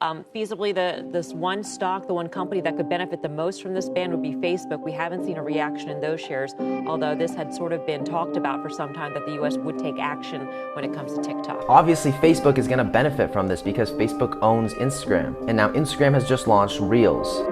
Feasibly, this one stock, the one company that could benefit the most from this ban would be Facebook. We haven't seen a reaction in those shares, although this had sort of been talked about for some time that the U.S. would take action when it comes to TikTok. Obviously, Facebook is going to benefit from this because Facebook owns Instagram, and now Instagram has just launched Reels.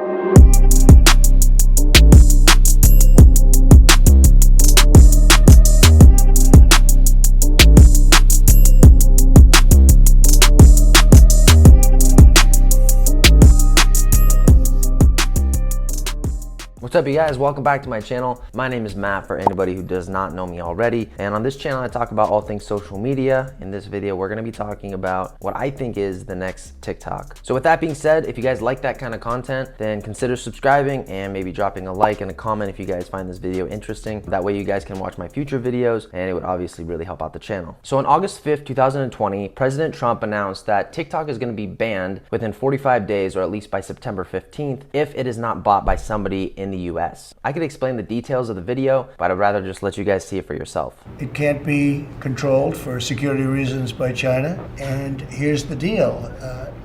What's up, you guys? Welcome back to my channel. My name is Matt, for anybody who does not know me already. And on this channel, I talk about all things social media. In this video, we're gonna be talking about what I think is the next TikTok. So with that being said, if you guys like that kind of content, then consider subscribing and maybe dropping a like and a comment if you guys find this video interesting. That way you guys can watch my future videos, and it would obviously really help out the channel. So on August 5th, 2020, President Trump announced that TikTok is gonna be banned within 45 days, or at least by September 15th, if it is not bought by somebody in the US. I could explain the details of the video, but I'd rather just let you guys see it for yourself. It can't be controlled for security reasons by China, and here's the deal.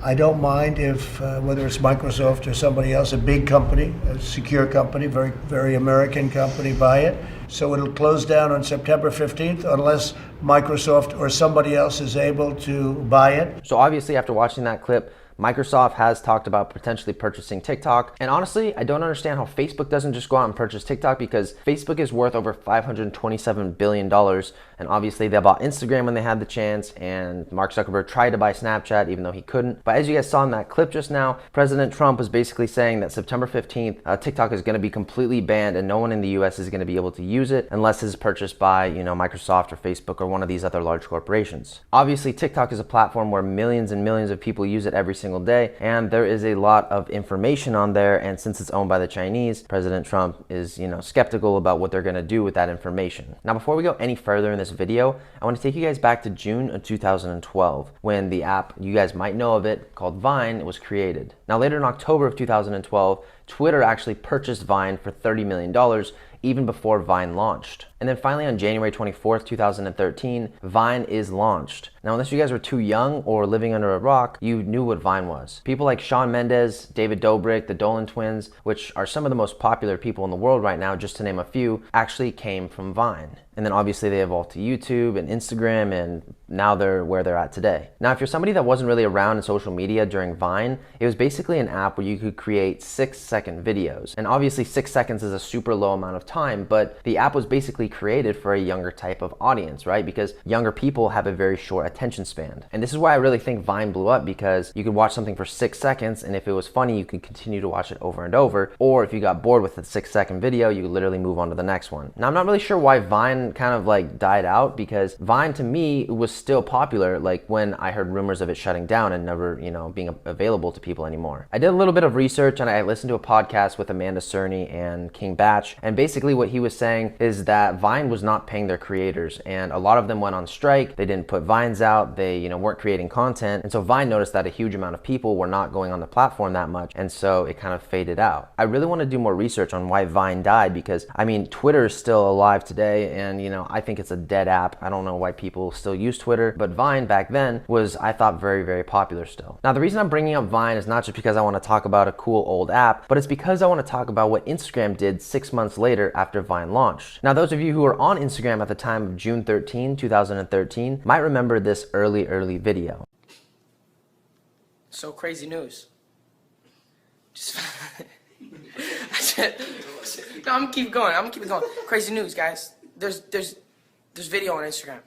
I don't mind if, whether it's Microsoft or somebody else, a big company, a secure company, very American company, buy it. So it'll close down on September 15th unless Microsoft or somebody else is able to buy it. So obviously, after watching that clip, Microsoft has talked about potentially purchasing TikTok. And honestly, I don't understand how Facebook doesn't just go out and purchase TikTok, because Facebook is worth over $527 billion. And obviously they bought Instagram when they had the chance, and Mark Zuckerberg tried to buy Snapchat even though he couldn't. But as you guys saw in that clip just now, President Trump was basically saying that September 15th, TikTok is gonna be completely banned and no one in the US is gonna be able to use it unless it's purchased by, Microsoft or Facebook or one of these other large corporations. Obviously, TikTok is a platform where millions and millions of people use it every single day, and there is a lot of information on there, and since it's owned by the Chinese, President Trump is, skeptical about what they're gonna do with that information. Now, before we go any further in this video, I want to take you guys back to June of 2012, when the app, you guys might know of it, called Vine, was created. Now, later in October of 2012, Twitter actually purchased Vine for $30 million, even before Vine launched. And then finally on January 24th, 2013, Vine is launched. Now, unless you guys were too young or living under a rock, you knew what Vine was. People like Shawn Mendes, David Dobrik, the Dolan twins, which are some of the most popular people in the world right now, just to name a few, actually came from Vine. And then obviously they evolved to YouTube and Instagram, and now they're where they're at today. Now, if you're somebody that wasn't really around in social media during Vine, it was basically an app where you could create 6-second videos. And obviously 6 seconds is a super low amount of time, but the app was basically created for a younger type of audience, right? Because younger people have a very short attention span. And this is why I really think Vine blew up, because you could watch something for 6 seconds, and if it was funny, you could continue to watch it over and over. Or if you got bored with the 6-second video, you could literally move on to the next one. Now, I'm not really sure why Vine kind of like died out, because Vine to me was still popular like when I heard rumors of it shutting down and never, being available to people anymore. I did a little bit of research and I listened to a podcast with Amanda Cerny and King Batch, and basically what he was saying is that Vine was not paying their creators, and a lot of them went on strike. They didn't put Vines out, they weren't creating content, and so Vine noticed that a huge amount of people were not going on the platform that much, and so it kind of faded out. I really want to do more research on why Vine died, because Twitter is still alive today, and I think it's a dead app. I don't know why people still use Twitter, but Vine back then was, I thought, very, very popular still. Now, the reason I'm bringing up Vine is not just because I want to talk about a cool old app, but it's because I want to talk about what Instagram did 6 months later after Vine launched. Now, those of you who were on Instagram at the time of June 13, 2013 might remember this early video. So crazy news. Just no, I'm gonna keep going. Crazy news, guys. There's video on Instagram.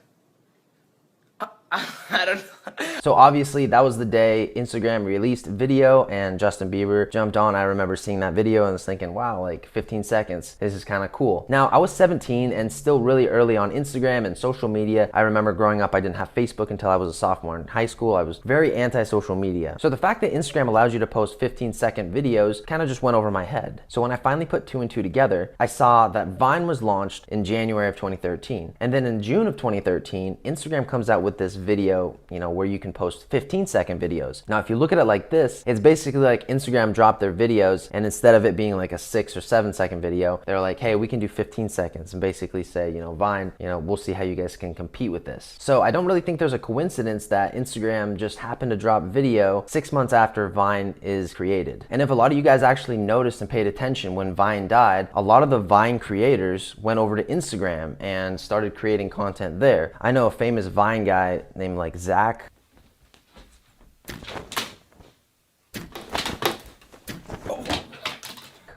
I don't know. So obviously that was the day Instagram released video and Justin Bieber jumped on. I remember seeing that video and was thinking, wow, like 15 seconds, this is kind of cool. Now, I was 17 and still really early on Instagram and social media. I remember growing up, I didn't have Facebook until I was a sophomore in high school. I was very anti-social media. So the fact that Instagram allows you to post 15-second videos kind of just went over my head. So when I finally put 2 and 2 together, I saw that Vine was launched in January of 2013. And then in June of 2013, Instagram comes out with this video, where you can post 15-second videos. Now, if you look at it like this, it's basically like Instagram dropped their videos, and instead of it being like a 6 or 7-second video, they're like, hey, we can do 15 seconds, and basically say, Vine, we'll see how you guys can compete with this. So I don't really think there's a coincidence that Instagram just happened to drop video 6 months after Vine is created. And if a lot of you guys actually noticed and paid attention when Vine died, a lot of the Vine creators went over to Instagram and started creating content there. I know a famous Vine guy named like Zach.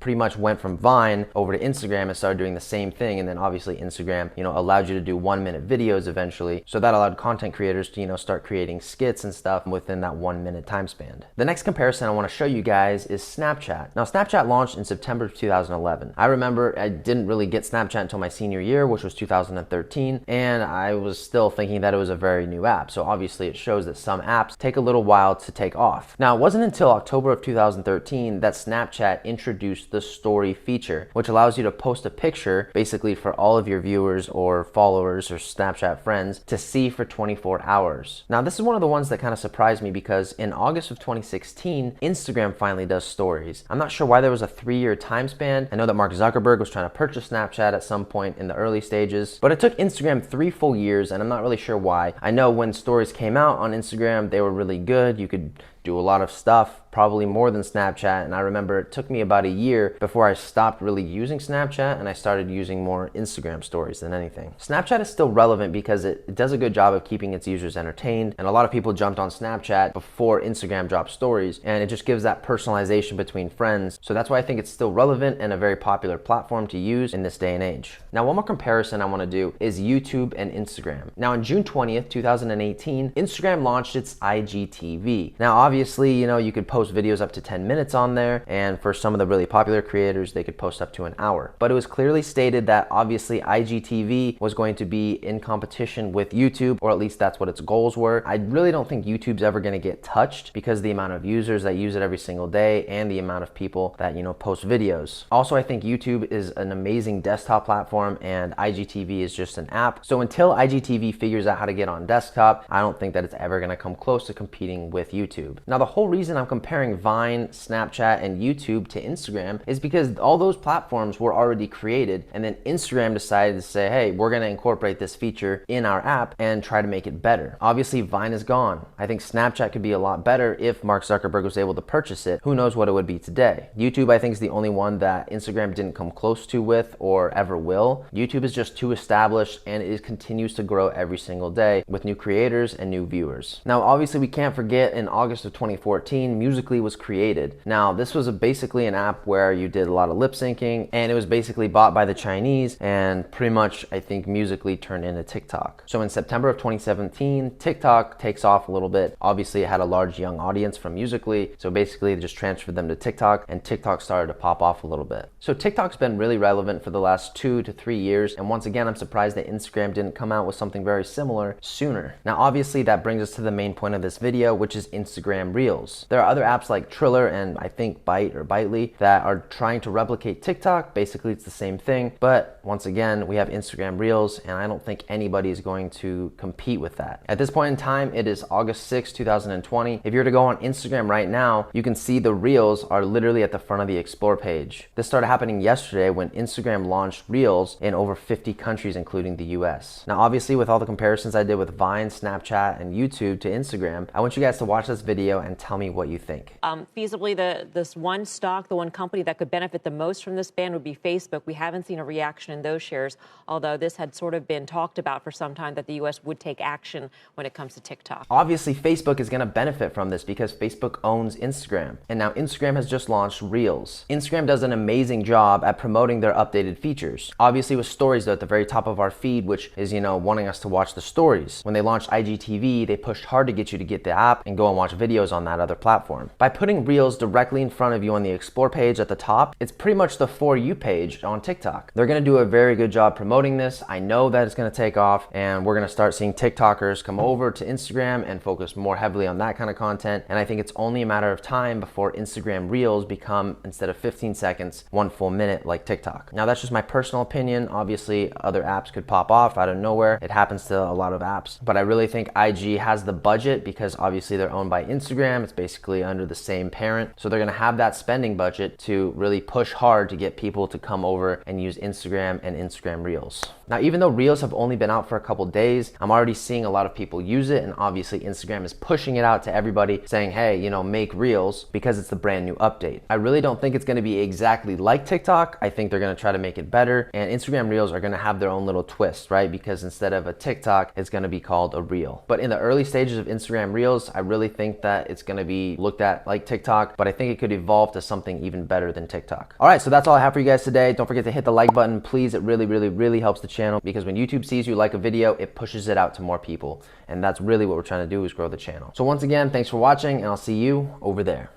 Pretty much went from Vine over to Instagram and started doing the same thing. And then obviously Instagram, allowed you to do 1-minute videos eventually. So that allowed content creators to, start creating skits and stuff within that 1-minute time span. The next comparison I want to show you guys is Snapchat. Now, Snapchat launched in September of 2011. I remember I didn't really get Snapchat until my senior year, which was 2013. And I was still thinking that it was a very new app. So obviously it shows that some apps take a little while to take off. Now, it wasn't until October of 2013 that Snapchat introduced the story feature, which allows you to post a picture basically for all of your viewers or followers or Snapchat friends to see for 24 hours. Now, this is one of the ones that kind of surprised me because in August of 2016, Instagram finally does stories. I'm not sure why there was a 3-year time span. I know that Mark Zuckerberg was trying to purchase Snapchat at some point in the early stages, but it took Instagram 3 full years, and I'm not really sure why. I know when stories came out on Instagram, they were really good. You could do a lot of stuff, probably more than Snapchat. And I remember it took me about a year before I stopped really using Snapchat and I started using more Instagram stories than anything. Snapchat is still relevant because it does a good job of keeping its users entertained. And a lot of people jumped on Snapchat before Instagram dropped stories, and it just gives that personalization between friends. So that's why I think it's still relevant and a very popular platform to use in this day and age. Now, one more comparison I want to do is YouTube and Instagram. Now, on June 20th, 2018, Instagram launched its IGTV. Now, obviously, you could post videos up to 10 minutes on there, and for some of the really popular creators, they could post up to an hour. But it was clearly stated that obviously IGTV was going to be in competition with YouTube, or at least that's what its goals were. I really don't think YouTube's ever going to get touched because of the amount of users that use it every single day and the amount of people that, post videos. Also, I think YouTube is an amazing desktop platform and IGTV is just an app. So until IGTV figures out how to get on desktop, I don't think that it's ever going to come close to competing with YouTube. Now, the whole reason I'm comparing Vine, Snapchat, and YouTube to Instagram is because all those platforms were already created, and then Instagram decided to say, hey, we're going to incorporate this feature in our app and try to make it better. Obviously, Vine is gone. I think Snapchat could be a lot better if Mark Zuckerberg was able to purchase it. Who knows what it would be today. YouTube, I think, is the only one that Instagram didn't come close to with or ever will. YouTube is just too established, and it continues to grow every single day with new creators and new viewers. Now, obviously, we can't forget in August of 2014, Musical.ly was created. Now, this was basically an app where you did a lot of lip syncing, and it was basically bought by the Chinese, and pretty much, I think, Musical.ly turned into TikTok. So in September of 2017, TikTok takes off a little bit. Obviously, it had a large young audience from Musical.ly, so basically, they just transferred them to TikTok, and TikTok started to pop off a little bit. So TikTok's been really relevant for the last 2 to 3 years, and once again, I'm surprised that Instagram didn't come out with something very similar sooner. Now, obviously, that brings us to the main point of this video, which is Instagram Reels. There are other apps like Triller and I think Byte or Bytely that are trying to replicate TikTok. Basically, it's the same thing, but once again, we have Instagram Reels, and I don't think anybody is going to compete with that. At this point in time, it is August 6, 2020. If you're to go on Instagram right now, you can see the Reels are literally at the front of the Explore page. This started happening yesterday when Instagram launched Reels in over 50 countries, including the US. Now, obviously, with all the comparisons I did with Vine, Snapchat, and YouTube to Instagram, I want you guys to watch this video and tell me what you think. Feasibly, this one stock, the one company that could benefit the most from this ban would be Facebook. We haven't seen a reaction in those shares, although this had sort of been talked about for some time that the U.S. would take action when it comes to TikTok. Obviously, Facebook is going to benefit from this because Facebook owns Instagram, and now Instagram has just launched Reels. Instagram does an amazing job at promoting their updated features. Obviously, with stories, though, at the very top of our feed, which is, wanting us to watch the stories. When they launched IGTV, they pushed hard to get you to get the app and go and watch videos videos on that other platform. By putting Reels directly in front of you on the Explore page at the top, it's pretty much the For You page on TikTok. They're gonna do a very good job promoting this. I know that it's gonna take off, and we're gonna start seeing TikTokers come over to Instagram and focus more heavily on that kind of content. And I think it's only a matter of time before Instagram Reels become, instead of 15 seconds, 1 full minute like TikTok. Now that's just my personal opinion. Obviously other apps could pop off out of nowhere. It happens to a lot of apps, but I really think IG has the budget because obviously they're owned by Instagram. It's basically under the same parent. So they're gonna have that spending budget to really push hard to get people to come over and use Instagram and Instagram Reels. Now, even though Reels have only been out for a couple days, I'm already seeing a lot of people use it, and obviously Instagram is pushing it out to everybody saying, hey, you know, make Reels because it's the brand new update. I really don't think it's gonna be exactly like TikTok. I think they're gonna try to make it better, and Instagram Reels are gonna have their own little twist, right? Because instead of a TikTok, it's gonna be called a Reel. But in the early stages of Instagram Reels, I really think that it's gonna be looked at like TikTok, but I think it could evolve to something even better than TikTok. All right, so that's all I have for you guys today. Don't forget to hit the like button, please. It really helps the channel, because when YouTube sees you like a video, it pushes it out to more people. And that's really what we're trying to do, is grow the channel. So once again, thanks for watching, and I'll see you over there.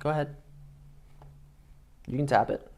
Go ahead. You can tap it.